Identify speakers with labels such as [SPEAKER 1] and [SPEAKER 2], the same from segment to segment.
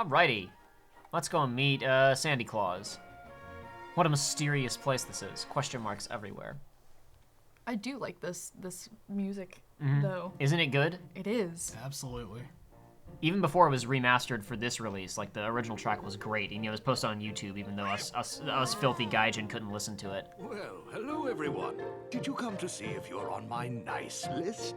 [SPEAKER 1] Alrighty. Let's go and meet Sandy Claus. What a mysterious place this is. Question marks everywhere.
[SPEAKER 2] I do like this music, though.
[SPEAKER 1] Isn't it good?
[SPEAKER 2] It is.
[SPEAKER 3] Absolutely.
[SPEAKER 1] Even before it was remastered for this release, like the original track was great. And, it was posted on YouTube, even though us filthy gaijin couldn't listen to it.
[SPEAKER 4] Well, hello everyone. Did you come to see if you're on my nice list?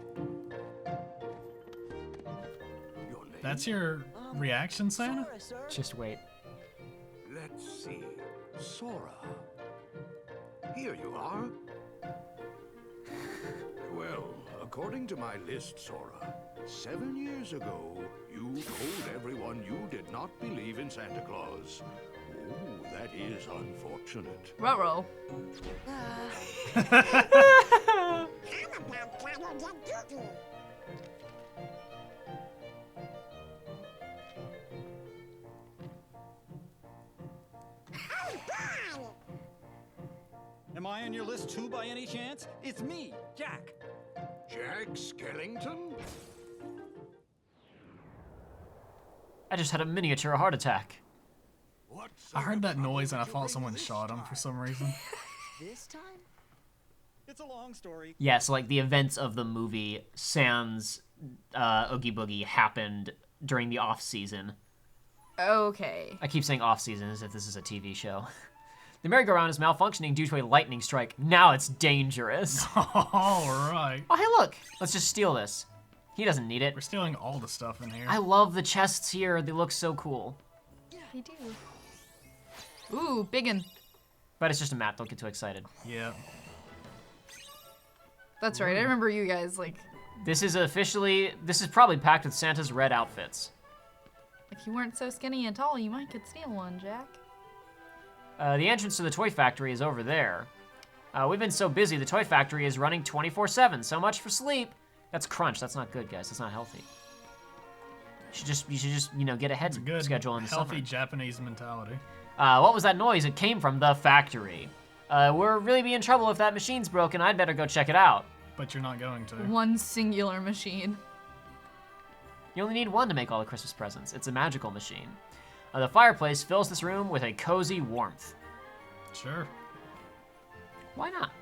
[SPEAKER 4] Your name?
[SPEAKER 3] That's your reaction, Santa?
[SPEAKER 1] Just wait.
[SPEAKER 4] Let's see. Sora. Here you are. Well, according to my list, Sora, 7 years ago, you told everyone you did not believe in Santa Claus. Oh, that is unfortunate.
[SPEAKER 2] Ruh-roh.
[SPEAKER 5] Am I on your list too, by any chance? It's me, Jack.
[SPEAKER 4] Jack Skellington?
[SPEAKER 1] I just had a miniature heart attack.
[SPEAKER 3] I heard that noise and I thought someone shot him for some reason.
[SPEAKER 5] This time? It's a long story.
[SPEAKER 1] Yeah, so like the events of the movie Sans Oogie Boogie happened during the off-season.
[SPEAKER 2] Okay.
[SPEAKER 1] I keep saying off-season as if this is a TV show. The merry-go-round is malfunctioning due to a lightning strike. Now it's dangerous.
[SPEAKER 3] All right.
[SPEAKER 1] Oh, hey, look. Let's just steal this. He doesn't need it.
[SPEAKER 3] We're stealing all the stuff in here.
[SPEAKER 1] I love the chests here. They look so cool.
[SPEAKER 2] Yeah, they do. Ooh, biggin.
[SPEAKER 1] But it's just a map. Don't get too excited.
[SPEAKER 3] Yeah.
[SPEAKER 2] That's right. I remember you guys, like...
[SPEAKER 1] This is probably packed with Santa's red outfits.
[SPEAKER 2] If you weren't so skinny and tall, you might could steal one, Jack.
[SPEAKER 1] The entrance to the toy factory is over there. We've been so busy, the toy factory is running 24/7. So much for sleep. That's crunch. That's not good, guys. That's not healthy. You should just, get a head
[SPEAKER 3] Good,
[SPEAKER 1] schedule in the
[SPEAKER 3] healthy
[SPEAKER 1] summer.
[SPEAKER 3] Japanese mentality.
[SPEAKER 1] What was that noise? It came from the factory. We're really be in trouble if that machine's broken. I'd better go check it out.
[SPEAKER 3] But you're not going to.
[SPEAKER 2] One singular machine.
[SPEAKER 1] You only need one to make all the Christmas presents. It's a magical machine. The fireplace fills this room with a cozy warmth.
[SPEAKER 3] Sure.
[SPEAKER 1] Why not?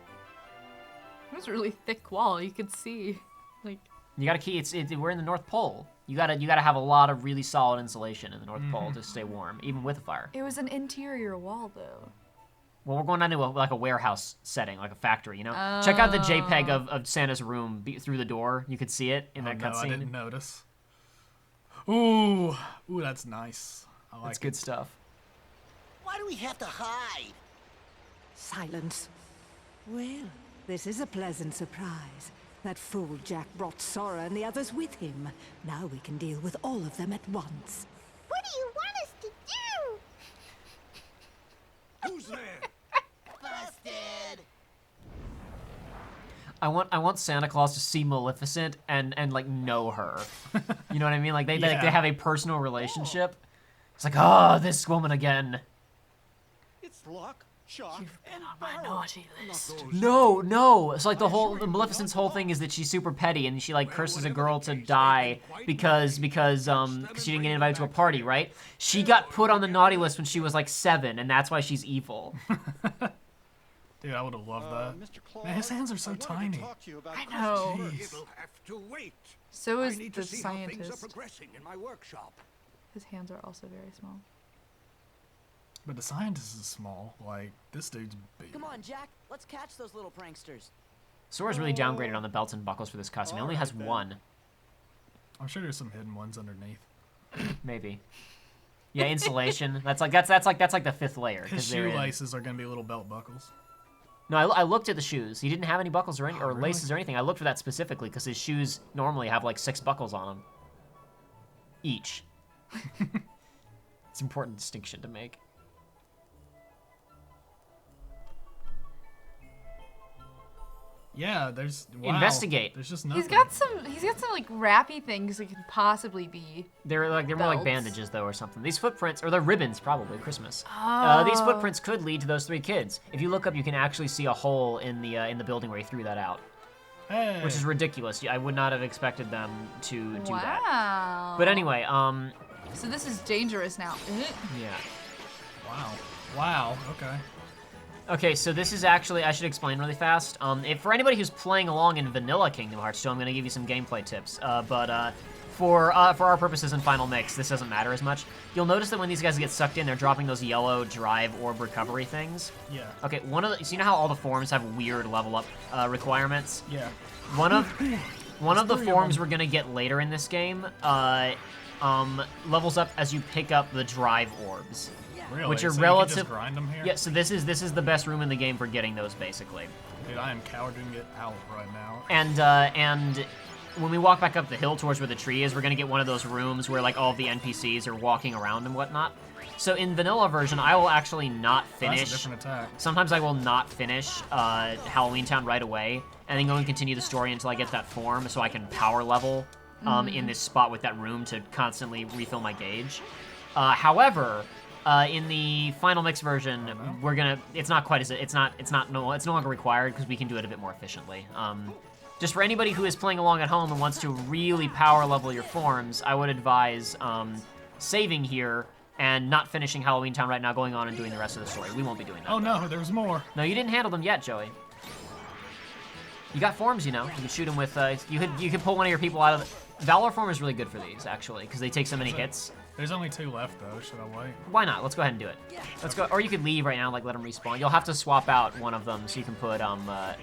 [SPEAKER 2] It was a really thick wall. You could see, like...
[SPEAKER 1] You gotta keep, we're in the North Pole. You gotta have a lot of really solid insulation in the North Pole to stay warm, even with a fire.
[SPEAKER 2] It was an interior wall, though.
[SPEAKER 1] Well, we're going down to like a warehouse setting, like a factory, Check out the JPEG of Santa's room through the door. You could see it in that cutscene.
[SPEAKER 3] I didn't notice. Ooh, that's nice. I like
[SPEAKER 1] That's good stuff.
[SPEAKER 6] Why do we have to hide?
[SPEAKER 7] Silence. Well, this is a pleasant surprise. That fool Jack brought Sora and the others with him. Now we can deal with all of them at once.
[SPEAKER 8] What do you want us to do?
[SPEAKER 4] Who's there?
[SPEAKER 6] Busted!
[SPEAKER 1] I want Santa Claus to see Maleficent and like know her. You know what I mean? Like they have a personal relationship. It's like, oh, this woman again.
[SPEAKER 5] It's luck, shock, and
[SPEAKER 2] On my naughty list.
[SPEAKER 1] No. It's like the Maleficent's whole thing is that she's super petty and she like curses a girl to die because she didn't get invited to a party, right? She got put on the naughty list when she was like 7, and that's why she's evil.
[SPEAKER 3] Dude, I would have loved that.
[SPEAKER 5] Mr. Claus,
[SPEAKER 3] Man, his hands are so
[SPEAKER 5] I wanted to
[SPEAKER 3] tiny.
[SPEAKER 5] talk to you about
[SPEAKER 2] I know.
[SPEAKER 3] Jeez.
[SPEAKER 4] It'll have to wait.
[SPEAKER 2] So
[SPEAKER 4] I
[SPEAKER 2] is
[SPEAKER 4] need
[SPEAKER 2] the
[SPEAKER 4] to see how things are
[SPEAKER 2] scientist.
[SPEAKER 4] progressing in my workshop.
[SPEAKER 2] His hands are also very small.
[SPEAKER 3] But the scientist is small. Like, this dude's big.
[SPEAKER 6] Come on, Jack. Let's catch those little pranksters.
[SPEAKER 1] Sora's really downgraded on the belts and buckles for this costume. He only has
[SPEAKER 5] Alright, then.
[SPEAKER 1] one,
[SPEAKER 3] I'm sure there's some hidden ones underneath.
[SPEAKER 1] maybe. Yeah, insulation. That's like the 5th layer.
[SPEAKER 3] His
[SPEAKER 1] 'cause they're in.
[SPEAKER 3] shoelaces are gonna be little belt buckles.
[SPEAKER 1] No, I looked at the shoes. He didn't have any buckles or
[SPEAKER 3] really?
[SPEAKER 1] laces or anything. I looked for that specifically because his shoes normally have like 6 buckles on them. Each. It's an important distinction to make.
[SPEAKER 3] Yeah, there's
[SPEAKER 1] Investigate.
[SPEAKER 3] There's just nothing.
[SPEAKER 2] He's got some like rappy things it could possibly be.
[SPEAKER 1] They're more like
[SPEAKER 2] Belts.
[SPEAKER 1] bandages though or something. These footprints, or they're ribbons probably, Christmas. These footprints could lead to those 3 kids. If you look up, you can actually see a hole in the building where he threw that out,
[SPEAKER 3] Hey.
[SPEAKER 1] which is ridiculous. I would not have expected them to do that.
[SPEAKER 2] Wow.
[SPEAKER 1] But anyway,
[SPEAKER 2] So this is dangerous now.
[SPEAKER 1] Yeah.
[SPEAKER 3] Wow. Wow. Okay.
[SPEAKER 1] Okay, so this is actually, I should explain really fast. For anybody who's playing along in vanilla Kingdom Hearts 2, I'm going to give you some gameplay tips. For our purposes in Final Mix, this doesn't matter as much. You'll notice that when these guys get sucked in, they're dropping those yellow drive orb recovery things.
[SPEAKER 3] Yeah.
[SPEAKER 1] Okay, so you know how all the forms have weird level up requirements?
[SPEAKER 3] Yeah.
[SPEAKER 1] One of the
[SPEAKER 3] three of
[SPEAKER 1] forms
[SPEAKER 3] them.
[SPEAKER 1] we're gonna get later in this game levels up as you pick up the drive orbs.
[SPEAKER 3] Really?
[SPEAKER 1] Which are
[SPEAKER 3] so
[SPEAKER 1] relative.
[SPEAKER 3] You can just grind them here?
[SPEAKER 1] Yeah, so this is the best room in the game for getting those, basically.
[SPEAKER 3] Dude, I am cowarding it out right now.
[SPEAKER 1] And when we walk back up the hill towards where the tree is, we're gonna get one of those rooms where like all of the NPCs are walking around and whatnot. So in vanilla version, I will actually not finish.
[SPEAKER 3] That's a different attack.
[SPEAKER 1] Sometimes I will not finish Halloween Town right away, and then go and continue the story until I get that form, so I can power level in this spot with that room to constantly refill my gauge. However, in the Final Mix version, it's not quite as it's no longer required because we can do it a bit more efficiently. Just for anybody who is playing along at home and wants to really power level your forms, I would advise saving here and not finishing Halloween Town right now, going on and doing the rest of the story. We won't be doing that.
[SPEAKER 3] Oh no, there's more.
[SPEAKER 1] No, you didn't handle them yet, Joey. You got forms, you know. You can shoot them with. You could pull one of your people out of. Valor form is really good for these, actually, because they take so many hits.
[SPEAKER 3] There's only 2 left though. Should I wait?
[SPEAKER 1] Why not? Let's go ahead and do it. Let's go. Or you could leave right now, like let them respawn. You'll have to swap out one of them so you can put
[SPEAKER 3] No.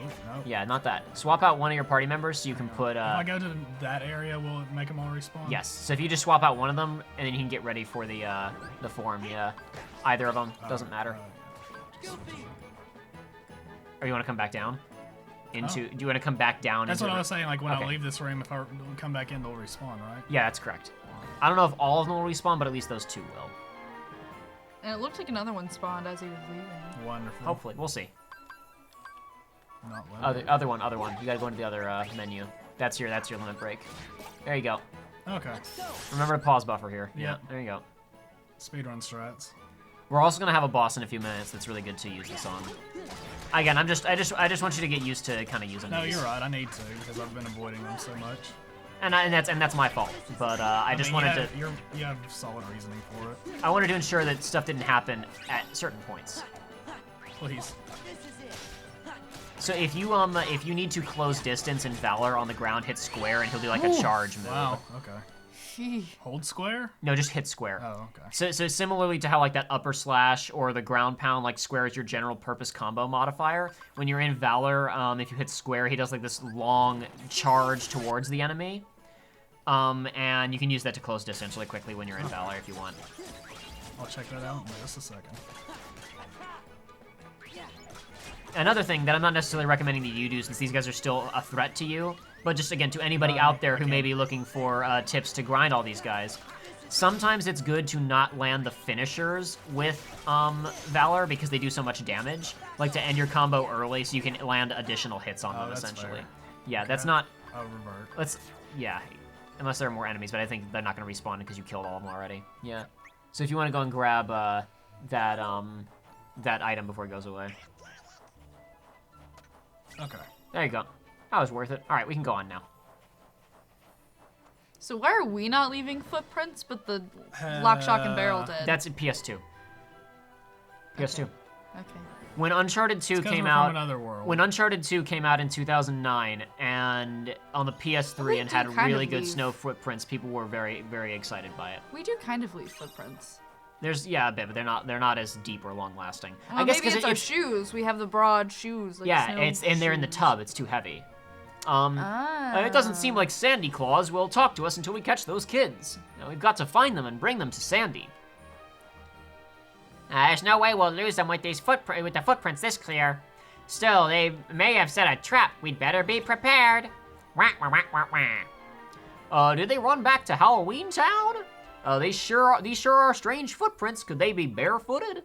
[SPEAKER 1] Yeah, not that. Swap out one of your party members so you can put.
[SPEAKER 3] If I go to that area, will it make them all respawn?
[SPEAKER 1] Yes. So if you just swap out one of them, and then you can get ready for the form. Yeah. Either of them doesn't matter. Or you want to come back down? Do you want to come back down?
[SPEAKER 3] That's what I was saying. Like when
[SPEAKER 1] Okay.
[SPEAKER 3] I leave this room, if I come back in, they'll respawn, right?
[SPEAKER 1] Yeah, that's correct. I don't know if all of them will respawn, but at least those 2 will.
[SPEAKER 2] And it looked like another one spawned as he was leaving.
[SPEAKER 3] Wonderful.
[SPEAKER 1] Hopefully, we'll see.
[SPEAKER 3] Not well.
[SPEAKER 1] Other one. You gotta go into the other menu. That's your limit break. There you go.
[SPEAKER 3] Okay.
[SPEAKER 1] Remember to pause buffer here.
[SPEAKER 3] Yeah.
[SPEAKER 1] There you go.
[SPEAKER 3] Speedrun strats.
[SPEAKER 1] We're also gonna have a boss in a few minutes that's really good to use this on. Again, I just want you to get used to kind of using
[SPEAKER 3] No,
[SPEAKER 1] these.
[SPEAKER 3] you're right. I need to because I've been avoiding them so much.
[SPEAKER 1] And that's my fault. But I just
[SPEAKER 3] mean,
[SPEAKER 1] wanted
[SPEAKER 3] you have solid reasoning for it.
[SPEAKER 1] I wanted to ensure that stuff didn't happen at certain points.
[SPEAKER 3] Please.
[SPEAKER 1] So if you need to close distance in Valor on the ground, hit square and he'll do like a charge move.
[SPEAKER 3] Wow. Okay.
[SPEAKER 2] Gee.
[SPEAKER 3] Hold square?
[SPEAKER 1] No, just hit square.
[SPEAKER 3] Oh, okay.
[SPEAKER 1] So similarly to how like that upper slash or the ground pound, like square is your general purpose combo modifier. When you're in Valor, if you hit square, he does like this long charge towards the enemy. And you can use that to close distance really quickly when you're in Valor if you want.
[SPEAKER 3] I'll check that out in just a second.
[SPEAKER 1] Another thing that I'm not necessarily recommending that you do, since these guys are still a threat to you, but just again to anybody out there who may be looking for tips to grind all these guys, sometimes it's good to not land the finishers with Valor because they do so much damage. Like to end your combo early so you can land additional hits on them,
[SPEAKER 3] that's
[SPEAKER 1] essentially.
[SPEAKER 3] fair.
[SPEAKER 1] Yeah, that's not.
[SPEAKER 3] I'll revert.
[SPEAKER 1] Yeah, unless there are more enemies, but I think they're not going to respawn because you killed all of them already. Yeah. So if you want to go and grab that item before it goes away.
[SPEAKER 3] Okay.
[SPEAKER 1] There you go. That was worth it. All right, we can go on now.
[SPEAKER 2] So why are we not leaving footprints, but the Lock, Shock, and Barrel did?
[SPEAKER 1] That's in PS2. PS2.
[SPEAKER 2] Okay.
[SPEAKER 1] When Uncharted 2
[SPEAKER 3] It's 'cause
[SPEAKER 1] came
[SPEAKER 3] we're
[SPEAKER 1] out,
[SPEAKER 3] from another world.
[SPEAKER 1] when Uncharted 2 came out in 2009 and on the PS3 and
[SPEAKER 2] do
[SPEAKER 1] had
[SPEAKER 2] kind
[SPEAKER 1] really
[SPEAKER 2] of
[SPEAKER 1] good
[SPEAKER 2] leave.
[SPEAKER 1] snow footprints, people were very, very excited by it.
[SPEAKER 2] We do kind of leave footprints.
[SPEAKER 1] There's a bit, but they're not as deep or long lasting.
[SPEAKER 2] Well,
[SPEAKER 1] I guess
[SPEAKER 2] maybe
[SPEAKER 1] because
[SPEAKER 2] it's our shoes. We have the broad shoes. Like
[SPEAKER 1] yeah,
[SPEAKER 2] snow
[SPEAKER 1] it's and they're in the
[SPEAKER 2] shoes.
[SPEAKER 1] tub. It's too heavy. It doesn't seem like Sandy Claus will talk to us until we catch those kids. You know, we've got to find them and bring them to Sandy. There's no way we'll lose them with the footprints this clear. Still, they may have set a trap. We'd better be prepared. Wah, wah, wah, wah, wah. Did they run back to Halloween Town? These sure are strange footprints. Could they be barefooted?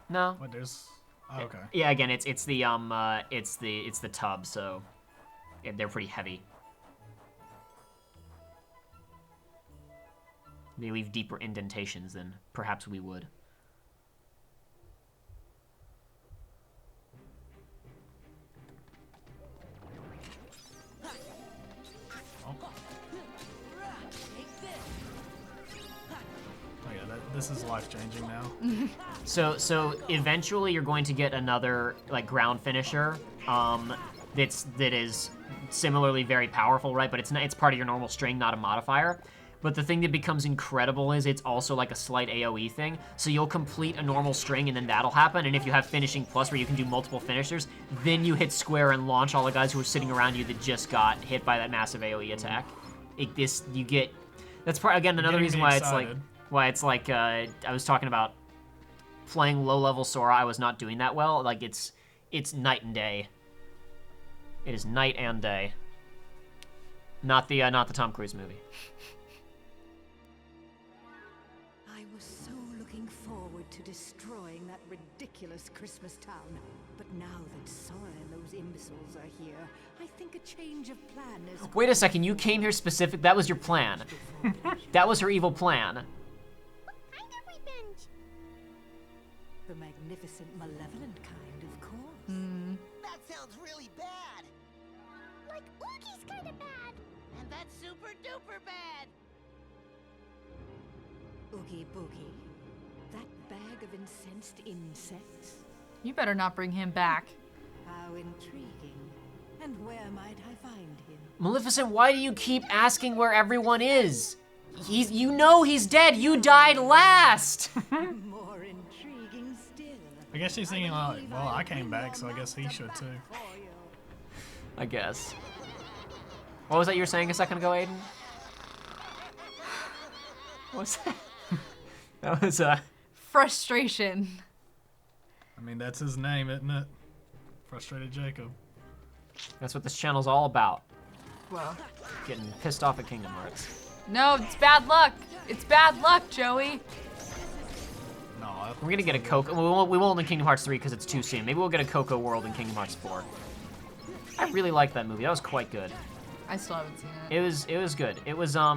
[SPEAKER 1] No.
[SPEAKER 3] What, there's... Oh, okay.
[SPEAKER 1] Yeah, again, it's the tub, so they're pretty heavy. They leave deeper indentations than perhaps we would.
[SPEAKER 3] This is life-changing now.
[SPEAKER 1] So eventually you're going to get another like ground finisher that is similarly very powerful, right? But it's part of your normal string, not a modifier. But the thing that becomes incredible is it's also like a slight AoE thing. So you'll complete a normal string and then that'll happen. And if you have finishing plus where you can do multiple finishers, then you hit square and launch all the guys who are sitting around you that just got hit by that massive AoE attack. That's part again another reason why it's like I was talking about playing low-level Sora. I was not doing that well. Like it's night and day. It is night and day. Not the Tom Cruise movie.
[SPEAKER 7] I was so looking forward to destroying that ridiculous Christmas town. But now that Sora and those imbeciles are here, I think a change of plan is...
[SPEAKER 1] Wait a second, you came here specific? That was your plan. That was her evil plan.
[SPEAKER 8] What kind of revenge?
[SPEAKER 7] The magnificent, malevolent kind, of course.
[SPEAKER 6] That sounds really bad.
[SPEAKER 8] Like Oogie's kind of bad.
[SPEAKER 6] And that's super duper bad.
[SPEAKER 7] Oogie Boogie. That bag of incensed insects?
[SPEAKER 2] You better not bring him back.
[SPEAKER 7] How intriguing. And where might I find him?
[SPEAKER 1] Maleficent, why do you keep asking where everyone is? You know he's dead. You died last.
[SPEAKER 7] More intriguing still.
[SPEAKER 3] I guess she's thinking like, well, I came back, so I guess he should too.
[SPEAKER 1] I guess. What was that you were saying a second ago, Aiden? What was that? That was
[SPEAKER 2] Frustration.
[SPEAKER 3] I mean, that's his name, isn't it? Frustrated Jacob.
[SPEAKER 1] That's what this channel's all about.
[SPEAKER 2] Well.
[SPEAKER 1] Getting pissed off at Kingdom Hearts.
[SPEAKER 2] No, it's bad luck. It's bad luck, Joey.
[SPEAKER 3] No,
[SPEAKER 1] We're gonna get a Coco. We won't in Kingdom Hearts 3 because it's too soon. Maybe we'll get a Coco World in Kingdom Hearts 4. I really liked that movie. That was quite good.
[SPEAKER 2] I still haven't seen it.
[SPEAKER 1] It was good. It was I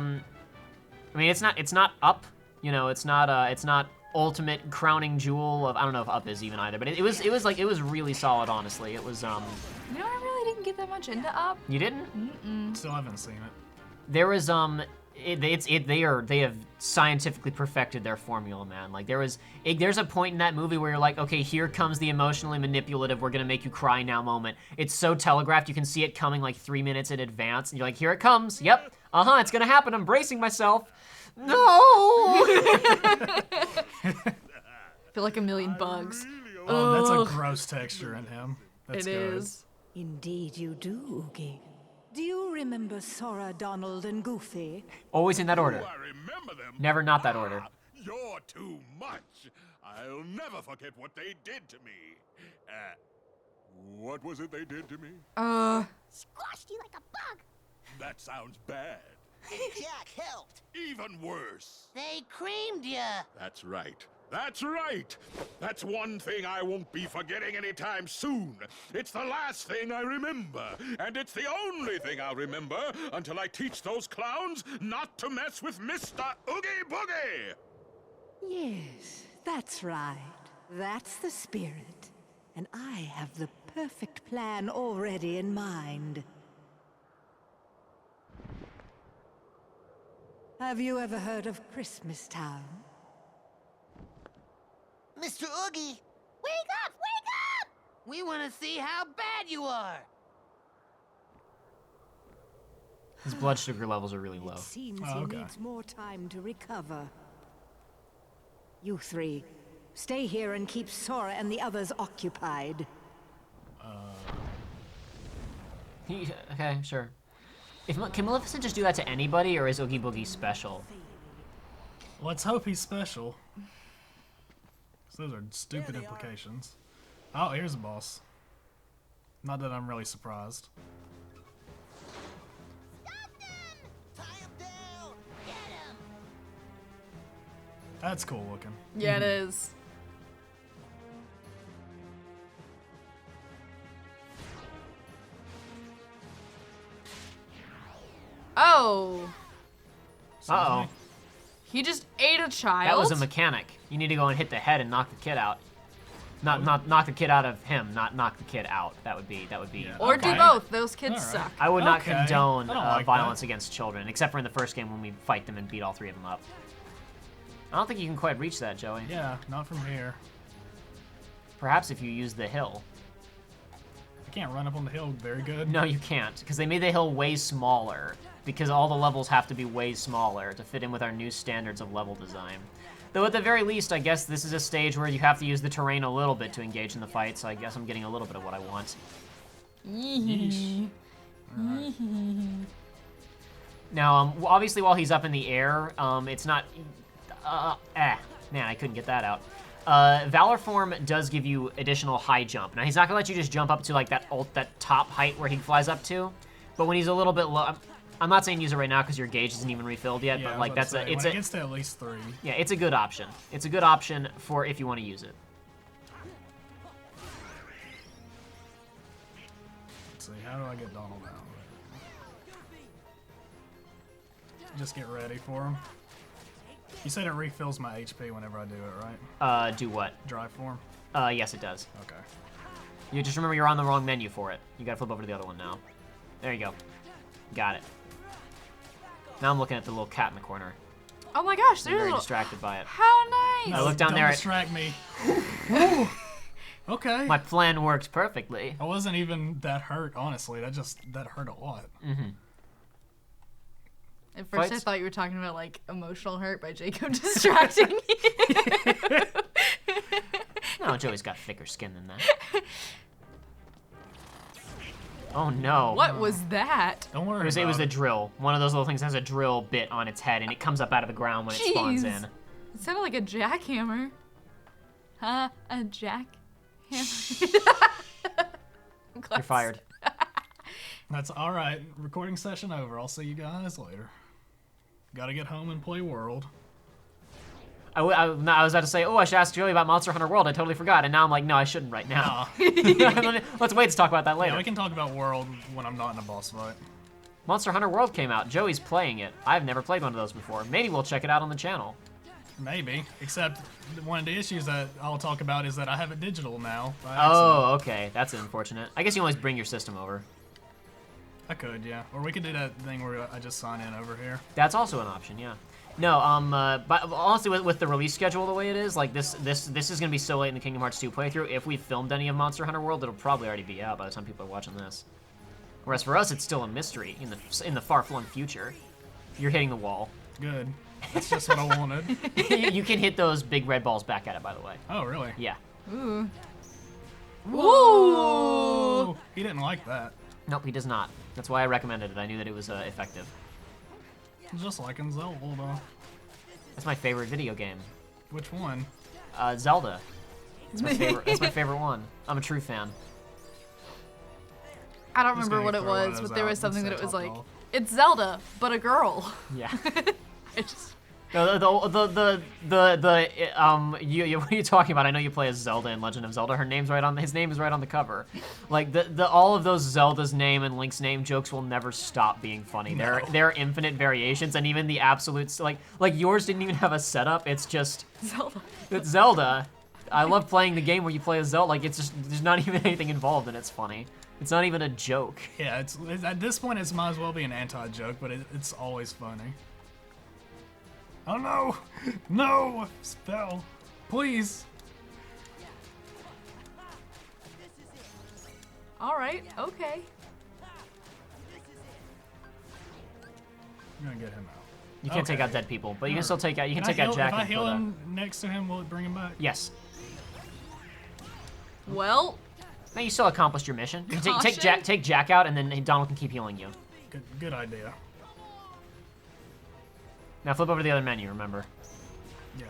[SPEAKER 1] mean, it's not Up. You know, it's not ultimate crowning jewel of, I don't know if Up is even either, but it was really solid, honestly. It was
[SPEAKER 2] You know, I really didn't get that much into Up.
[SPEAKER 1] You didn't?
[SPEAKER 3] still haven't seen it.
[SPEAKER 1] There was they have scientifically perfected their formula, man. Like there's a point in that movie where you're like, okay, here comes the emotionally manipulative, we're gonna make you cry now moment. It's so telegraphed, you can see it coming like 3 minutes in advance, and you're like, here it comes. Yep, it's gonna happen. I'm bracing myself. No.
[SPEAKER 2] I feel like a million bugs.
[SPEAKER 3] Oh, that's a gross texture in him. That's
[SPEAKER 2] It
[SPEAKER 3] good.
[SPEAKER 2] is.
[SPEAKER 7] Indeed you do, Oogie. Do you remember Sora, Donald, and Goofy?
[SPEAKER 1] Always in that order.
[SPEAKER 4] I remember them.
[SPEAKER 1] Never not that order.
[SPEAKER 4] You're too much. I'll never forget what they did to me. What was it they did to me?
[SPEAKER 8] Squashed you like a bug.
[SPEAKER 4] That sounds bad.
[SPEAKER 6] Jack helped.
[SPEAKER 4] Even worse.
[SPEAKER 6] They creamed ya.
[SPEAKER 4] That's right. That's right. That's one thing I won't be forgetting anytime soon. It's the last thing I remember. And it's the only thing I'll remember until I teach those clowns not to mess with Mr. Oogie Boogie.
[SPEAKER 7] Yes, that's right. That's the spirit. And I have the perfect plan already in mind. Have you ever heard of Christmas Town?
[SPEAKER 6] Mr. Oogie,
[SPEAKER 8] Wake up! Wake up!
[SPEAKER 6] we want to see how bad you are.
[SPEAKER 1] His blood sugar levels are really low.
[SPEAKER 7] It seems
[SPEAKER 3] Oh, okay.
[SPEAKER 7] he needs more time to recover. You three, stay here and keep Sora and the others occupied.
[SPEAKER 1] Okay, sure. Can Maleficent just do that to anybody, or is Oogie Boogie special?
[SPEAKER 3] Let's hope he's special. 'Cause those are stupid implications. Oh, here's a boss. Not that I'm really surprised.
[SPEAKER 6] Tie him down. Get him.
[SPEAKER 3] That's cool looking.
[SPEAKER 2] Yeah, it is. Oh,
[SPEAKER 1] Uh-oh.
[SPEAKER 2] he just ate a child.
[SPEAKER 1] That was a mechanic. You need to go and hit the head and knock the kid out. Not knock the kid out of him, not knock the kid out. That would be
[SPEAKER 3] Yeah.
[SPEAKER 2] Or
[SPEAKER 3] Okay.
[SPEAKER 2] do both. Those kids
[SPEAKER 3] All right.
[SPEAKER 2] suck.
[SPEAKER 1] I would not
[SPEAKER 3] Okay.
[SPEAKER 1] condone
[SPEAKER 3] I don't like
[SPEAKER 1] violence against children, except for in the first game when we fight them and beat all three of them up. I don't think you can quite reach that, Joey.
[SPEAKER 3] Yeah, not from here.
[SPEAKER 1] Perhaps if you use the hill.
[SPEAKER 3] I can't run up on the hill very good.
[SPEAKER 1] No, you can't, because they made the hill way smaller. Because all the levels have to be way smaller to fit in with our new standards of level design. Though at the very least, I guess this is a stage where you have to use the terrain a little bit to engage in the fight, so I guess I'm getting a little bit of what I want.
[SPEAKER 3] Yeesh. Alright.
[SPEAKER 1] Now, obviously while he's up in the air, it's not... Man, I couldn't get that out. Valor Form does give you additional high jump. Now, he's not gonna let you just jump up to like that top height where he flies up to, but when he's a little bit low... I'm not saying use it right now because your gauge isn't even refilled yet,
[SPEAKER 3] Yeah,
[SPEAKER 1] but like that's
[SPEAKER 3] when it gets to at least 3.
[SPEAKER 1] Yeah, it's a good option. It's a good option for if you want to use it.
[SPEAKER 3] Let's see, how do I get Donald out? Just get ready for him. You said it refills my HP whenever I do it, right?
[SPEAKER 1] Do what?
[SPEAKER 3] Drive form?
[SPEAKER 1] Yes, it does.
[SPEAKER 3] Okay.
[SPEAKER 1] You just remember you're on the wrong menu for it. You gotta flip over to the other one now. There you go. Got it. Now I'm looking at the little cat in the corner.
[SPEAKER 2] Oh my gosh,
[SPEAKER 1] I'm
[SPEAKER 2] there's
[SPEAKER 1] very
[SPEAKER 2] a
[SPEAKER 1] distracted by it.
[SPEAKER 2] How nice!
[SPEAKER 1] I look down
[SPEAKER 3] Don't
[SPEAKER 1] there.
[SPEAKER 3] distract me. Ooh. Okay.
[SPEAKER 1] My plan works perfectly.
[SPEAKER 3] I wasn't even that hurt, honestly. That hurt a lot.
[SPEAKER 1] Mm-hmm.
[SPEAKER 2] At first, I
[SPEAKER 1] Fights?
[SPEAKER 2] thought you were talking about like emotional hurt by Jacob distracting you.
[SPEAKER 1] No, Joey's got thicker skin than that. Oh no.
[SPEAKER 2] What was that?
[SPEAKER 3] Don't worry.
[SPEAKER 1] It was a drill. One of those little things that has a drill bit on its head, and it comes up out of the ground when it spawns
[SPEAKER 2] Jeez.
[SPEAKER 1] in.
[SPEAKER 2] It sounded like a jackhammer. Huh? A jackhammer?
[SPEAKER 1] You're fired.
[SPEAKER 3] That's all right. Recording session over. I'll see you guys later. Gotta get home and play World.
[SPEAKER 1] I was about to say, oh, I should ask Joey about Monster Hunter World. I totally forgot. And now I'm like, no, I shouldn't right now. Let's wait to talk about that later.
[SPEAKER 3] Yeah, we can talk about World when I'm not in a boss fight.
[SPEAKER 1] Monster Hunter World came out. Joey's playing it. I've never played one of those before. Maybe we'll check it out on the channel.
[SPEAKER 3] Maybe. Except one of the issues that I'll talk about is that I have it digital now. by accident.
[SPEAKER 1] Oh, okay. That's unfortunate. I guess you always bring your system over.
[SPEAKER 3] I could, yeah. Or we could do that thing where I just sign in over here.
[SPEAKER 1] That's also an option, yeah. No, but honestly, with the release schedule the way it is, like this is gonna be so late in the Kingdom Hearts 2 playthrough. If we filmed any of Monster Hunter World, it'll probably already be out by the time people are watching this. Whereas for us, it's still a mystery in the far-flung future. You're hitting the wall.
[SPEAKER 3] Good. That's just what I wanted.
[SPEAKER 1] You can hit those big red balls back at it, by the way.
[SPEAKER 3] Oh, really?
[SPEAKER 1] Yeah.
[SPEAKER 2] Ooh.
[SPEAKER 3] Whoa! He didn't like that.
[SPEAKER 1] Nope, he does not. That's why I recommended it. I knew that it was effective.
[SPEAKER 3] Just like in Zelda.
[SPEAKER 1] That's my favorite video game.
[SPEAKER 3] Which one?
[SPEAKER 1] Zelda. It's my favorite. It's my favorite one. I'm a true fan.
[SPEAKER 2] I don't
[SPEAKER 3] Just
[SPEAKER 2] remember what
[SPEAKER 3] gonna
[SPEAKER 2] it
[SPEAKER 3] throw one of
[SPEAKER 2] was,
[SPEAKER 3] those
[SPEAKER 2] but there
[SPEAKER 3] out
[SPEAKER 2] was something
[SPEAKER 3] and
[SPEAKER 2] that it was
[SPEAKER 3] set
[SPEAKER 2] like,
[SPEAKER 3] top off.
[SPEAKER 2] it's Zelda, but a girl.
[SPEAKER 1] Yeah.
[SPEAKER 2] I just...
[SPEAKER 1] What are you talking about? I know you play as Zelda in Legend of Zelda. His name is right on the cover. Like all of those Zelda's name and Link's name jokes will never stop being funny.
[SPEAKER 3] No.
[SPEAKER 1] There are infinite variations, and even the absolutes like yours didn't even have a setup. It's just
[SPEAKER 2] Zelda.
[SPEAKER 1] It's Zelda. I love playing the game where you play as Zelda. Like it's just there's not even anything involved, and it's funny. It's not even a joke.
[SPEAKER 3] Yeah, it's at this point it might as well be an anti-joke, but it's always funny. Oh no! No! Spell! Please!
[SPEAKER 2] Alright, okay.
[SPEAKER 3] I'm gonna get him out.
[SPEAKER 1] You can't take
[SPEAKER 3] Okay.
[SPEAKER 1] out dead people, but you can still take out. You can
[SPEAKER 3] Can I
[SPEAKER 1] take out
[SPEAKER 3] heal-
[SPEAKER 1] Jack.
[SPEAKER 3] If I
[SPEAKER 1] and
[SPEAKER 3] heal
[SPEAKER 1] put,
[SPEAKER 3] him next to him, will it bring him back?
[SPEAKER 1] Yes.
[SPEAKER 2] Well,
[SPEAKER 1] Now you still accomplished your mission. You can
[SPEAKER 2] Caution.
[SPEAKER 1] take Jack out, and then Donald can keep healing you.
[SPEAKER 3] Good idea.
[SPEAKER 1] Now flip over to the other menu. Remember.
[SPEAKER 3] Yeah.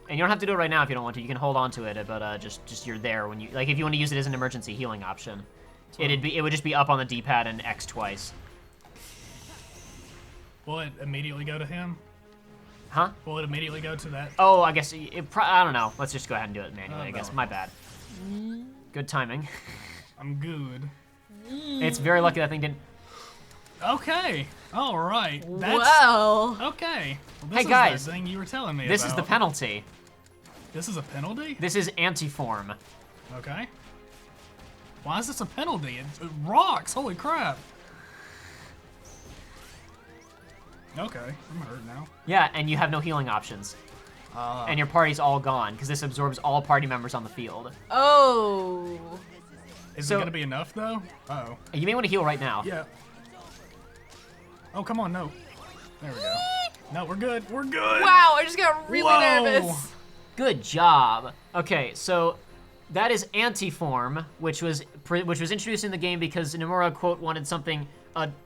[SPEAKER 1] And you don't have to do it right now if you don't want to. You can hold on to it, but just you're there when you like. If you want to use it as an emergency healing option, it would just be up on the D-pad and X twice.
[SPEAKER 3] Will it immediately go to him?
[SPEAKER 1] Huh?
[SPEAKER 3] Will it immediately go to that?
[SPEAKER 1] Oh, I guess I don't know. Let's just go ahead and do it manually.
[SPEAKER 3] Oh,
[SPEAKER 1] I guess
[SPEAKER 3] no.
[SPEAKER 1] my bad. Good timing.
[SPEAKER 3] I'm good.
[SPEAKER 1] It's very lucky that thing didn't.
[SPEAKER 3] Okay. All right. That's
[SPEAKER 2] well.
[SPEAKER 3] okay. Well, this
[SPEAKER 1] Hey,
[SPEAKER 3] is
[SPEAKER 1] guys.
[SPEAKER 3] the thing you were telling me
[SPEAKER 1] This
[SPEAKER 3] about.
[SPEAKER 1] is the penalty.
[SPEAKER 3] This is a penalty?
[SPEAKER 1] This is anti-form.
[SPEAKER 3] Okay. Why is this a penalty? It rocks. Holy crap. Okay. I'm hurt now.
[SPEAKER 1] Yeah, and you have no healing options. and your party's all gone, because this absorbs all party members on the field.
[SPEAKER 2] Oh.
[SPEAKER 3] Is it gonna be enough though? Uh-oh.
[SPEAKER 1] You may want to heal right now.
[SPEAKER 3] Yeah. Oh, come on, no. There we go. No, we're good. We're good.
[SPEAKER 2] Wow, I just got really
[SPEAKER 3] Whoa.
[SPEAKER 2] nervous.
[SPEAKER 1] Good job. Okay, so that is Antiform, which was introduced in the game because Nomura, quote, wanted something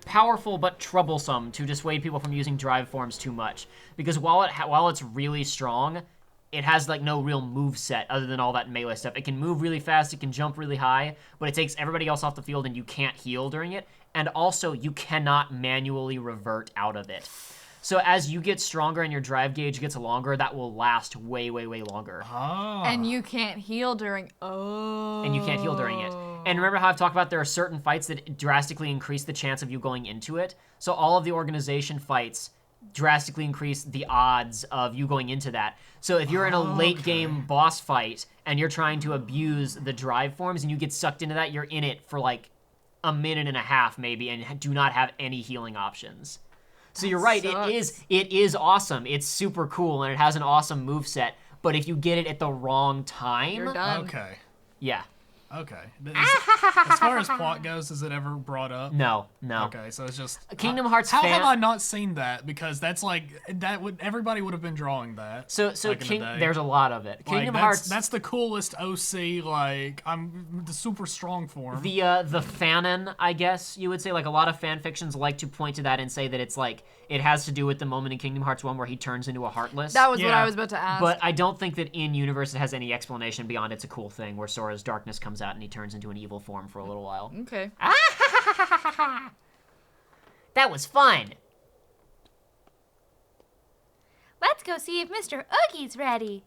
[SPEAKER 1] powerful but troublesome to dissuade people from using drive forms too much. Because while it's really strong, it has like no real move set other than all that melee stuff. It can move really fast, it can jump really high, but it takes everybody else off the field and you can't heal during it. And also, you cannot manually revert out of it. So as you get stronger and your drive gauge gets longer, that will last way, way, way longer.
[SPEAKER 3] Oh.
[SPEAKER 2] And you can't heal during. Oh.
[SPEAKER 1] And you can't heal during it. And remember how I've talked about there are certain fights that drastically increase the chance of you going into it? So all of the organization fights drastically increase the odds of you going into that. So if you're in a late game boss fight and you're trying to abuse the drive forms and you get sucked into that, you're in it for like a minute and a half maybe and do not have any healing options. So you're right, it is awesome. It's super cool and it has an awesome moveset, but if you get it at the wrong time,
[SPEAKER 2] You're done.
[SPEAKER 3] Okay.
[SPEAKER 1] yeah.
[SPEAKER 3] Okay. As far as plot goes, is it ever brought up?
[SPEAKER 1] No.
[SPEAKER 3] Okay, so it's just
[SPEAKER 1] Kingdom Hearts
[SPEAKER 3] How
[SPEAKER 1] fan-
[SPEAKER 3] have I not seen that? Because that's like everybody would have been drawing that.
[SPEAKER 1] So
[SPEAKER 3] back in the day.
[SPEAKER 1] there's a lot of it.
[SPEAKER 3] Like,
[SPEAKER 1] Kingdom Hearts.
[SPEAKER 3] That's the coolest OC. Like I'm the super strong form.
[SPEAKER 1] The fanon, I guess you would say, like a lot of fan fictions like to point to that and say that it's like it has to do with the moment in Kingdom Hearts 1 where he turns into a Heartless.
[SPEAKER 2] That was what
[SPEAKER 3] Yeah.
[SPEAKER 2] I was about to ask.
[SPEAKER 1] But I don't think that in universe it has any explanation beyond it's a cool thing where Sora's darkness comes out and he turns into an evil form for a little while.
[SPEAKER 2] Okay.
[SPEAKER 1] That was fun.
[SPEAKER 8] Let's go see if Mr. Oogie's ready.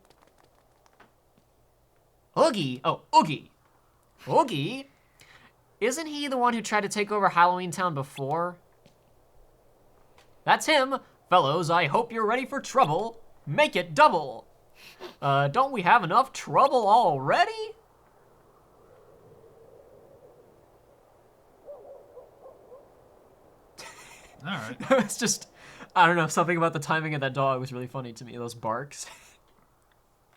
[SPEAKER 1] Oogie? Oh, Oogie. Oogie? Isn't he the one who tried to take over Halloween Town before? That's him. Fellows, I hope you're ready for trouble. Make it double. Don't we have enough trouble already?
[SPEAKER 3] All right.
[SPEAKER 1] It's just, I don't know, something about the timing of that dog was really funny to me, those barks.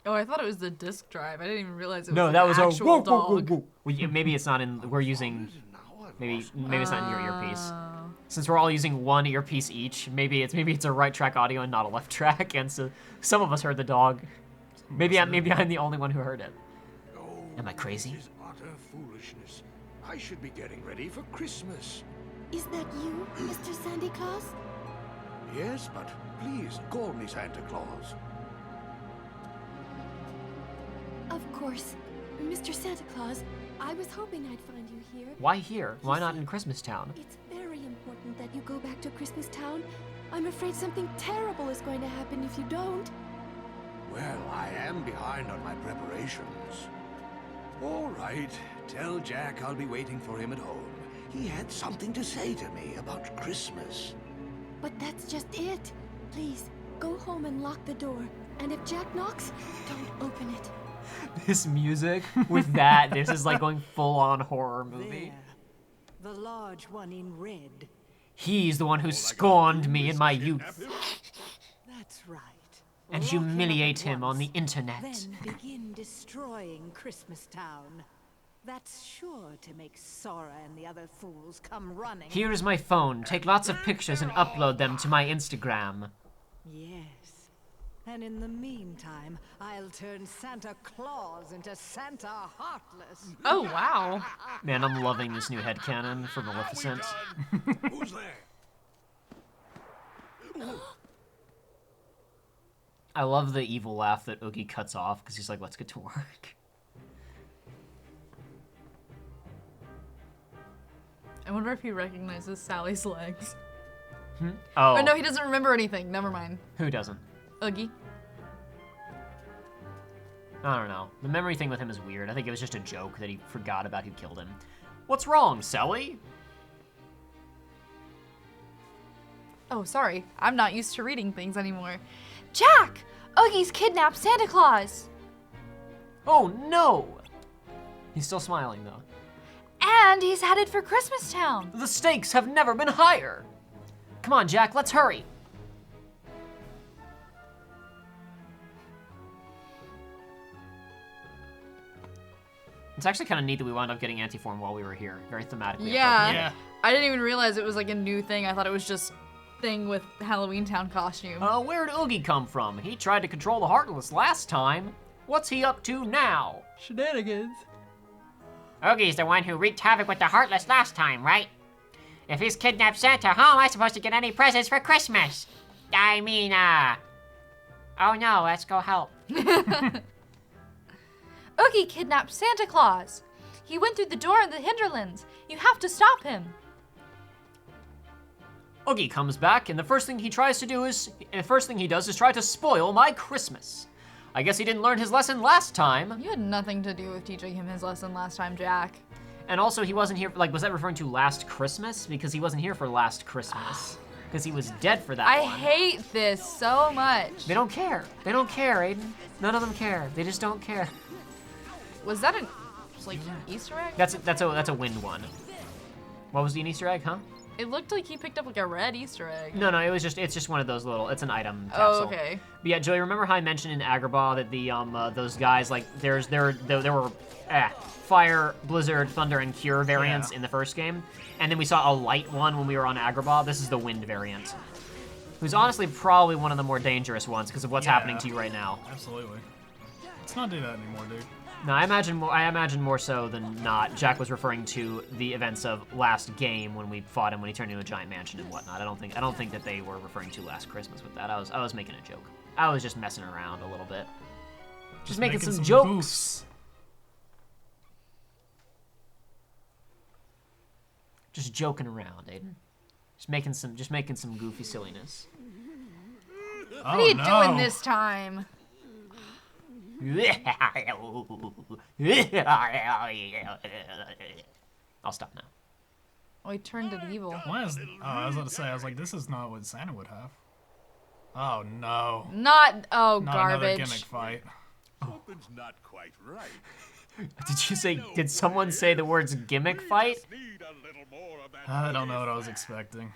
[SPEAKER 2] Oh, I thought it was the disc drive. I didn't even realize it was
[SPEAKER 1] No,
[SPEAKER 2] an
[SPEAKER 1] that was
[SPEAKER 2] actual
[SPEAKER 1] a
[SPEAKER 2] dog.
[SPEAKER 1] Well, maybe it's not in, we're using, maybe it's not in your earpiece. Since we're all using one earpiece each, maybe it's a right track audio and not a left track, and so some of us heard the dog. Maybe I'm the only one who heard it. Am I crazy?
[SPEAKER 4] This is utter foolishness. I should be getting ready for Christmas.
[SPEAKER 8] Is that you, Mr. Santa Claus?
[SPEAKER 4] Yes, but please call me Santa Claus.
[SPEAKER 8] Of course. Mr. Santa Claus, I was hoping I'd find you here.
[SPEAKER 1] Why here? Why not in Christmas Town?
[SPEAKER 8] It's very important that you go back to Christmas Town. I'm afraid something terrible is going to happen if you don't.
[SPEAKER 4] Well, I am behind on my preparations. All right, tell Jack I'll be waiting for him at home. He had something to say to me about Christmas.
[SPEAKER 8] But that's just it. Please, go home and lock the door. And if Jack knocks, don't open it.
[SPEAKER 1] This music with that, this is like going full on horror movie.
[SPEAKER 7] There. The large one in red.
[SPEAKER 1] He's the one who scorned me in my youth.
[SPEAKER 7] That's right.
[SPEAKER 1] And
[SPEAKER 7] Lock him up
[SPEAKER 1] humiliate
[SPEAKER 7] at
[SPEAKER 1] him on the
[SPEAKER 7] once.
[SPEAKER 1] internet.
[SPEAKER 7] Then begin destroying Christmas Town. That's sure to make Sora and the other fools come running.
[SPEAKER 1] Here is my phone. Take lots of pictures and upload them to my Instagram.
[SPEAKER 7] Yes. And in the meantime, I'll turn Santa Claus into Santa Heartless.
[SPEAKER 2] Oh, wow.
[SPEAKER 1] Man, I'm loving this new headcanon for Maleficent.
[SPEAKER 4] Who's there?
[SPEAKER 1] I love the evil laugh that Oogie cuts off because he's like, let's get to work.
[SPEAKER 2] I wonder if he recognizes Sally's legs.
[SPEAKER 1] Oh,
[SPEAKER 2] Oh, no, he doesn't remember anything. Never mind.
[SPEAKER 1] who doesn't?
[SPEAKER 2] Oogie.
[SPEAKER 1] I don't know. The memory thing with him is weird. I think it was just a joke that he forgot about who killed him. What's wrong, Sally?
[SPEAKER 2] Oh, sorry. I'm not used to reading things anymore. Jack! Oogie's kidnapped Santa Claus!
[SPEAKER 1] Oh, no! He's still smiling, though.
[SPEAKER 2] And he's headed for Christmas Town!
[SPEAKER 1] The stakes have never been higher! Come on, Jack, let's hurry! It's actually kind of neat that we wound up getting Antiform while we were here. Very thematically
[SPEAKER 2] Yeah.
[SPEAKER 1] appropriate.
[SPEAKER 3] Yeah.
[SPEAKER 2] I didn't even realize it was like a new thing. I thought it was just thing with Halloween Town costume.
[SPEAKER 1] Where'd Oogie come from? He tried to control the Heartless last time. What's he up to now?
[SPEAKER 2] Shenanigans.
[SPEAKER 9] Oogie's the one who wreaked havoc with the Heartless last time, right? If he's kidnapped Santa, how am I supposed to get any presents for Christmas? I mean, oh no, let's go help.
[SPEAKER 2] Oogie kidnapped Santa Claus. He went through the door in the hinterlands. You have to stop him.
[SPEAKER 1] Oogie comes back, and the first thing he does is try to spoil my Christmas. I guess he didn't learn his lesson last time.
[SPEAKER 2] You had nothing to do with teaching him his lesson last time, Jack.
[SPEAKER 1] And also, he wasn't here, like, was that referring to last Christmas? Because he wasn't here for last Christmas. Because he was dead for that
[SPEAKER 2] I
[SPEAKER 1] one.
[SPEAKER 2] hate this so much.
[SPEAKER 1] They don't care. They don't care, Aiden. None of them care. They just don't care.
[SPEAKER 2] Was that an Easter egg?
[SPEAKER 1] That's a wind one. What was the Easter egg, huh?
[SPEAKER 2] It looked like he picked up like a red Easter egg.
[SPEAKER 1] No, it's just one of those little, it's an item capsule.
[SPEAKER 2] Oh, okay.
[SPEAKER 1] But yeah, Joey, remember how I mentioned in Agrabah that the those guys, like, there were Fire, Blizzard, Thunder, and Cure variants in the first game, and then we saw a light one when we were on Agrabah. This is the Wind variant, who's honestly probably one of the more dangerous ones because of what's happening to you right now.
[SPEAKER 3] Absolutely. Let's not do that anymore, dude.
[SPEAKER 1] No, I imagine more so than not. Jack was referring to the events of last game when we fought him when he turned into a giant mansion and whatnot. I don't think that they were referring to last Christmas with that. I was making a joke. I was just messing around a little bit. Just making some jokes.
[SPEAKER 3] Goofs.
[SPEAKER 1] Just joking around, Aiden. Just making some goofy silliness.
[SPEAKER 2] What are you doing this time?
[SPEAKER 1] I'll stop now.
[SPEAKER 2] Oh, he turned it evil.
[SPEAKER 3] I was about to say, I was like, this is not what Santa would have. Oh no.
[SPEAKER 2] Not
[SPEAKER 3] Not
[SPEAKER 2] garbage.
[SPEAKER 3] another gimmick fight.
[SPEAKER 4] Something's not quite right.
[SPEAKER 1] Did someone say the words gimmick fight?
[SPEAKER 4] Need a little more of that
[SPEAKER 3] I don't know what I was expecting.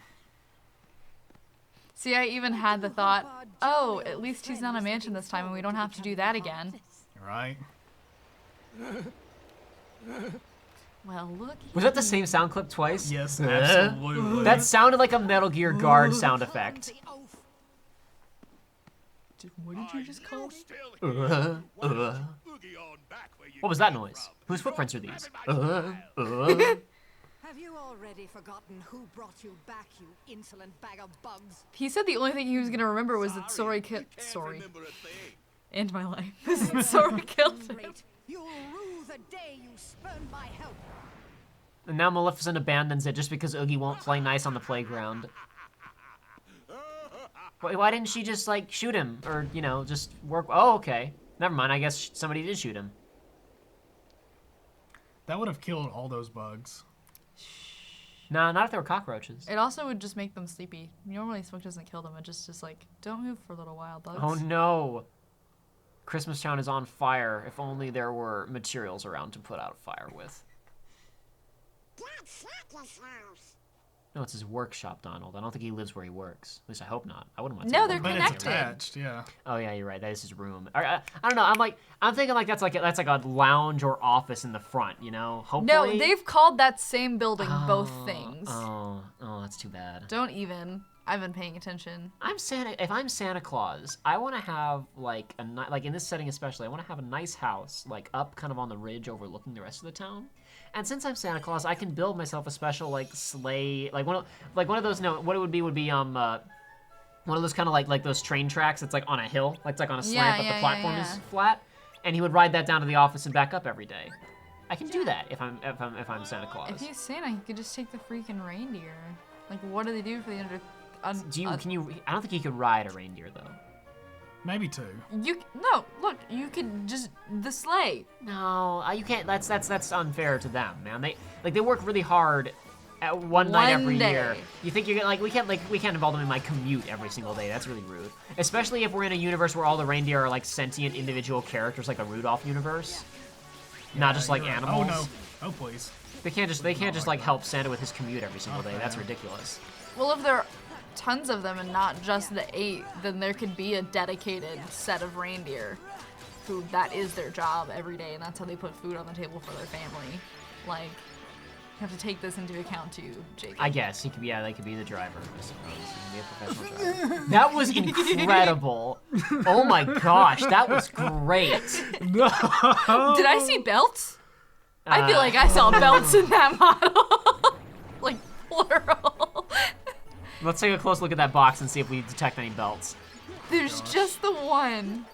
[SPEAKER 2] See, I even had the thought, oh, at least he's not a mansion this time and we don't have to do that again.
[SPEAKER 3] Right?
[SPEAKER 2] Well, look.
[SPEAKER 1] Was that the same sound clip twice?
[SPEAKER 3] Yes, absolutely.
[SPEAKER 1] That sounded like a Metal Gear Guard sound effect.
[SPEAKER 2] What did you just call me?
[SPEAKER 1] What was that noise? Whose footprints are these?
[SPEAKER 7] Have you already forgotten who brought you back, you insolent bag of bugs?
[SPEAKER 2] He said the only thing he was gonna remember was that Sori and my life. Sori killed him.
[SPEAKER 7] You'll rue the day you spurned my help.
[SPEAKER 1] And now Maleficent abandons it just because Oogie won't play nice on the playground. Why didn't she just, like, shoot him? Or, you know, just work... Oh, okay. Never mind, I guess somebody did shoot him.
[SPEAKER 3] That would have killed all those bugs.
[SPEAKER 1] Nah, not if they were cockroaches.
[SPEAKER 2] It also would just make them sleepy. Normally smoke doesn't kill them, it just like, don't move for a little while, bugs.
[SPEAKER 1] Oh no! Christmas Town is on fire. If only there were materials around to put out a fire with.
[SPEAKER 6] That's Santa's house.
[SPEAKER 1] No, it's his workshop, Donald. I don't think he lives where he works. At least I hope not. I wouldn't want to.
[SPEAKER 2] No, they're
[SPEAKER 3] But
[SPEAKER 2] connected.
[SPEAKER 3] it's attached, yeah.
[SPEAKER 1] Oh yeah, you're right. That is his room. I don't know. I'm thinking like that's like a lounge or office in the front. You know, hopefully.
[SPEAKER 2] No, they've called that same building both things.
[SPEAKER 1] Oh, that's too bad.
[SPEAKER 2] Don't even. I've been paying attention.
[SPEAKER 1] If I'm Santa Claus, I want to have like like in this setting especially, I want to have a nice house like up kind of on the ridge overlooking the rest of the town. And since I'm Santa Claus, I can build myself a special like sleigh, like one of those. No, what it would be one of those kind of like those train tracks. It's like on a hill, like it's like on a slant, but the platform is flat. And he would ride that down to the office and back up every day. I can do that if I'm Santa Claus.
[SPEAKER 2] If he's Santa, he could just take the freaking reindeer. Like, what do they do for the under?
[SPEAKER 1] Can you? I don't think you could ride a reindeer though.
[SPEAKER 3] Maybe two.
[SPEAKER 2] Look, you could just the sleigh.
[SPEAKER 1] No, you can't. That's unfair to them, man. They work really hard at one night every year. You think you're like we can't involve them in my commute every single day. That's really rude. Especially if we're in a universe where all the reindeer are like sentient individual characters, like a Rudolph universe, not just like
[SPEAKER 3] Right.
[SPEAKER 1] animals.
[SPEAKER 3] Oh no! Oh please!
[SPEAKER 1] They can't just like help Santa with his commute every single day. That's ridiculous.
[SPEAKER 2] Well, if there are tons of them and not just the 8, then there could be a dedicated set of reindeer. who that is their job every day, and that's how they put food on the table for their family. Like, you have to take this into account too, Jacob.
[SPEAKER 1] I guess he could be. Yeah, they could be the driver. I suppose he can be a professional driver. That was incredible. Oh my gosh, that was great.
[SPEAKER 3] No.
[SPEAKER 2] Did I see belts? I feel like I saw belts in that model. Like, plural.
[SPEAKER 1] Let's take a close look at that box and see if we detect any belts.
[SPEAKER 2] There's just the one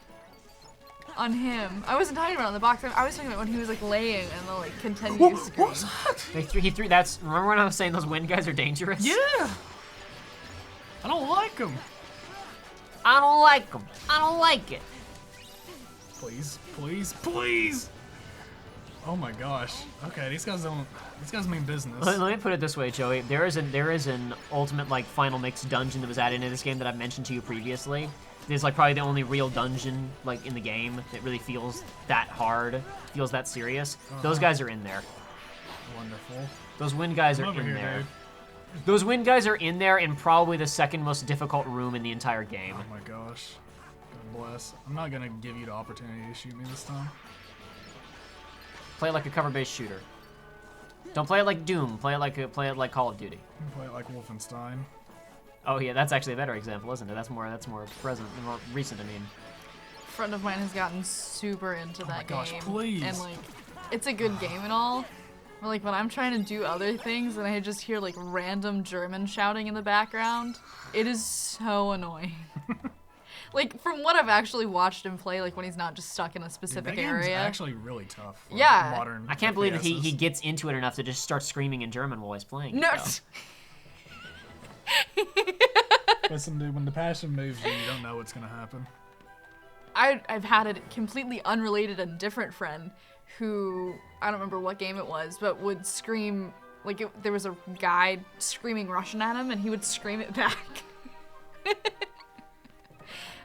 [SPEAKER 2] on him. I wasn't talking about on the box. I was talking about when he was like laying and the like continuous scream.
[SPEAKER 3] What was that?
[SPEAKER 1] He threw. That's. Remember when I was saying those wind guys are dangerous?
[SPEAKER 3] Yeah. I don't like them.
[SPEAKER 1] I don't like them. I don't like it.
[SPEAKER 3] Please, please, please. Oh my gosh. Okay, these guys mean business.
[SPEAKER 1] Let me put it this way, Joey. There is an ultimate like final mix dungeon that was added into this game that I've mentioned to you previously. It's like probably the only real dungeon like in the game that really feels that hard, feels that serious. Those guys are in there.
[SPEAKER 3] Wonderful.
[SPEAKER 1] Those wind guys are in there. Those wind guys are in there in probably the second most difficult room in the entire game.
[SPEAKER 3] Oh my gosh. God bless. I'm not gonna give you the opportunity to shoot me this time.
[SPEAKER 1] Play it like a cover-based shooter. Don't play it like Doom. Play it like Call of Duty.
[SPEAKER 3] Play it like Wolfenstein.
[SPEAKER 1] Oh yeah, that's actually a better example, isn't it? That's more present, more recent. I mean,
[SPEAKER 2] A friend of mine has gotten super into that game.
[SPEAKER 3] Oh my gosh, please.
[SPEAKER 2] And like, it's a good game and all. But like when I'm trying to do other things and I just hear like random German shouting in the background, it is so annoying. Like, from what I've actually watched him play, like, when he's not just stuck in a specific
[SPEAKER 3] that
[SPEAKER 2] area.
[SPEAKER 3] Game's actually really tough for
[SPEAKER 2] Yeah.
[SPEAKER 3] modern
[SPEAKER 1] I can't believe that
[SPEAKER 3] FPSs.
[SPEAKER 1] he gets into it enough to just start screaming in German while he's playing.
[SPEAKER 2] No.
[SPEAKER 1] So.
[SPEAKER 3] Listen, dude, when the passion moves you, you don't know what's going to happen.
[SPEAKER 2] I've had a completely unrelated and different friend who, I don't remember what game it was, but would scream, like, there was a guy screaming Russian at him, and he would scream it back.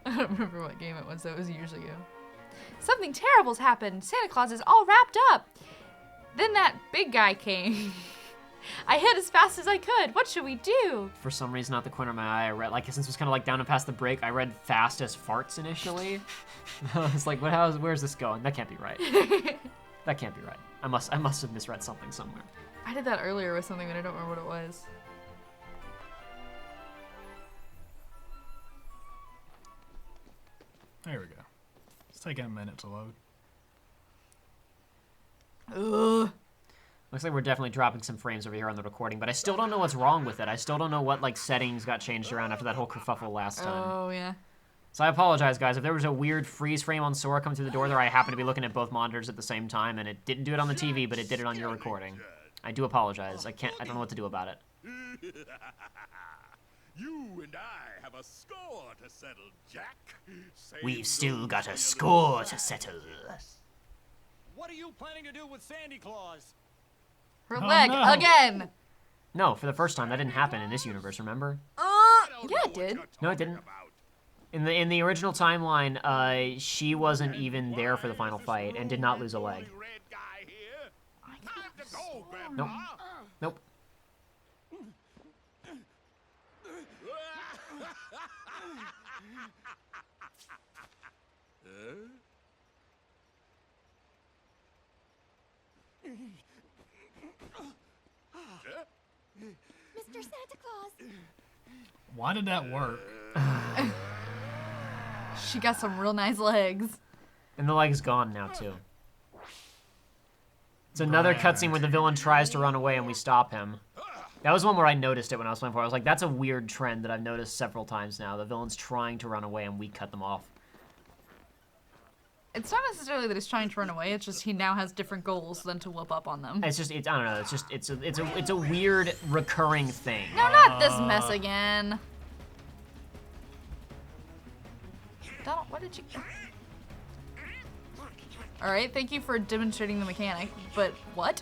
[SPEAKER 2] I don't remember what game it was, that was years ago. Something terrible's happened. Santa Claus is all wrapped up. Then that big guy came. I hid as fast as I could. What should we do?
[SPEAKER 1] For some reason, out the corner of my eye, I read, like, since it was kind of like down and past the break, I read fast as farts initially. I was like, where's this going? That can't be right. That can't be right. I must have misread something somewhere.
[SPEAKER 2] I did that earlier with something, but I don't remember what it was.
[SPEAKER 3] There we go. It's taking a minute to load.
[SPEAKER 2] Ugh.
[SPEAKER 1] Looks like we're definitely dropping some frames over here on the recording, but I still don't know what's wrong with it. I still don't know what, like, settings got changed around after that whole kerfuffle last time.
[SPEAKER 2] Oh, yeah.
[SPEAKER 1] So I apologize, guys. If there was a weird freeze frame on Sora coming through the door there, I happened to be looking at both monitors at the same time, and it didn't do it on the TV, but it did it on your recording. I do apologize. I don't know what to do about it.
[SPEAKER 4] You and I have a score to settle, Jack.
[SPEAKER 1] We've still got a score to settle.
[SPEAKER 5] What are you planning to do with Sandy Claus?
[SPEAKER 2] Her
[SPEAKER 3] Oh,
[SPEAKER 2] leg,
[SPEAKER 3] no.
[SPEAKER 2] again!
[SPEAKER 1] No, for the first time. That didn't happen in this universe, remember?
[SPEAKER 2] Yeah, it did.
[SPEAKER 1] No, it didn't. In the original timeline, she wasn't even there for the final fight and did not lose a leg. Nope. Nope.
[SPEAKER 8] Mr. Santa Claus!
[SPEAKER 3] Why did that work?
[SPEAKER 2] She got some real nice legs.
[SPEAKER 1] And the leg's gone now, too. It's another cutscene where the villain tries to run away and we stop him. That was one where I noticed it when I was playing for it. I was like, that's a weird trend that I've noticed several times now. The villain's trying to run away and we cut them off.
[SPEAKER 2] It's not necessarily that he's trying to run away, it's just he now has different goals than to whoop up on them.
[SPEAKER 1] I don't know, it's a weird recurring thing.
[SPEAKER 2] No, not this mess again. Donald, what did you... Alright, thank you for demonstrating the mechanic, but what?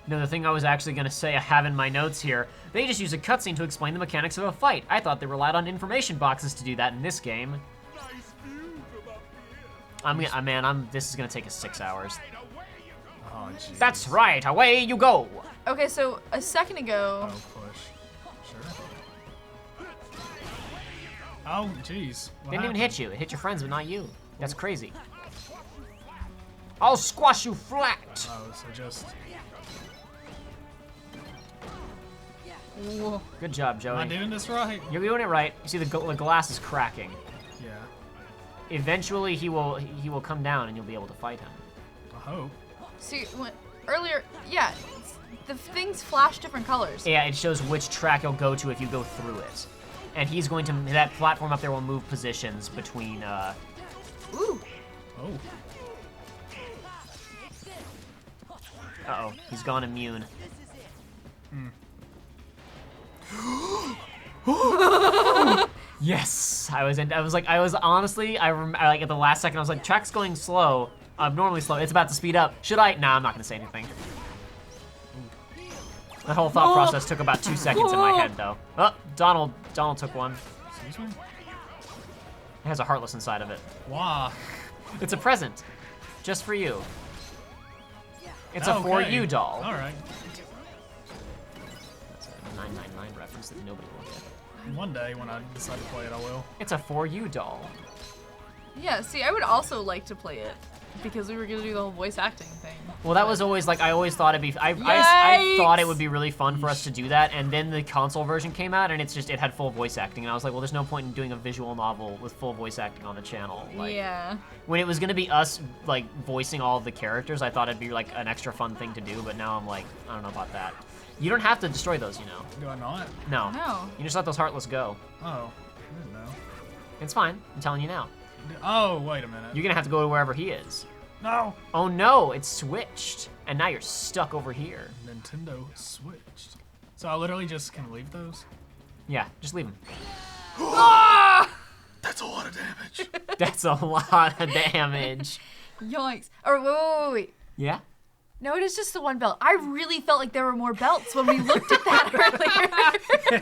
[SPEAKER 1] No, the thing I was actually going to say I have in my notes here, they just use a cutscene to explain the mechanics of a fight. I thought they relied on information boxes to do that in this game. This is going to take us 6 hours.
[SPEAKER 3] Oh, jeez.
[SPEAKER 1] That's right, away you go!
[SPEAKER 2] Okay, so a second ago...
[SPEAKER 3] Oh, push. Sure. Oh, jeez.
[SPEAKER 1] Didn't even hit you. It hit your friends, but not you. That's crazy. I'll squash you flat.
[SPEAKER 3] Oh, so just...
[SPEAKER 2] Whoa.
[SPEAKER 1] Good job,
[SPEAKER 3] Am
[SPEAKER 1] Joey.
[SPEAKER 3] I doing this right?
[SPEAKER 1] You're doing it right. You see the glass is cracking.
[SPEAKER 3] Yeah.
[SPEAKER 1] Eventually, he will come down, and you'll be able to fight him.
[SPEAKER 3] I hope.
[SPEAKER 2] See, earlier, yeah, the things flash different colors.
[SPEAKER 1] Yeah, it shows which track you'll go to if you go through it. And he's going to, that platform up there will move positions between,
[SPEAKER 2] Ooh.
[SPEAKER 3] Oh.
[SPEAKER 1] Uh-oh, he's gone immune. Yes, I was honestly, like at the last second, I was like, track's going slow, abnormally slow, it's about to speed up. Should I? Nah, I'm not gonna say anything. That whole thought process took about 2 seconds in my head, though. Oh, Donald took one.
[SPEAKER 3] Excuse me?
[SPEAKER 1] It has a heartless inside of it.
[SPEAKER 3] Wow.
[SPEAKER 1] It's a present, just for you. It's a for you doll.
[SPEAKER 3] All right.
[SPEAKER 1] That's a 999 reference that nobody will get.
[SPEAKER 3] One day when I decide to play it, I will.
[SPEAKER 1] It's a for you doll.
[SPEAKER 2] Yeah, see, I would also like to play it because we were gonna do the whole voice acting thing.
[SPEAKER 1] Well, that was always like, I always thought it'd be, I thought it would be really fun for us to do that, and then the console version came out, and it had full voice acting, and I was like, well, there's no point in doing a visual novel with full voice acting on the channel. Like,
[SPEAKER 2] Yeah.
[SPEAKER 1] when it was gonna be us, like, voicing all of the characters, I thought it'd be, like, an extra fun thing to do, but now I'm like, I don't know about that. You don't have to destroy those, you know.
[SPEAKER 3] Do I not?
[SPEAKER 1] No.
[SPEAKER 2] No.
[SPEAKER 1] You just let those Heartless go.
[SPEAKER 3] Oh, I didn't know.
[SPEAKER 1] It's fine, I'm telling you now.
[SPEAKER 3] Oh, wait a minute.
[SPEAKER 1] You're gonna have to go to wherever he is.
[SPEAKER 3] No.
[SPEAKER 1] Oh no, it's switched. And now you're stuck over here.
[SPEAKER 3] Nintendo switched. So I literally just can leave those?
[SPEAKER 1] Yeah, just leave him.
[SPEAKER 3] That's a lot of damage.
[SPEAKER 1] That's a lot of damage.
[SPEAKER 2] Yikes. Or wait.
[SPEAKER 1] Yeah?
[SPEAKER 2] No, it is just the one belt. I really felt like there were more belts when we looked at that earlier.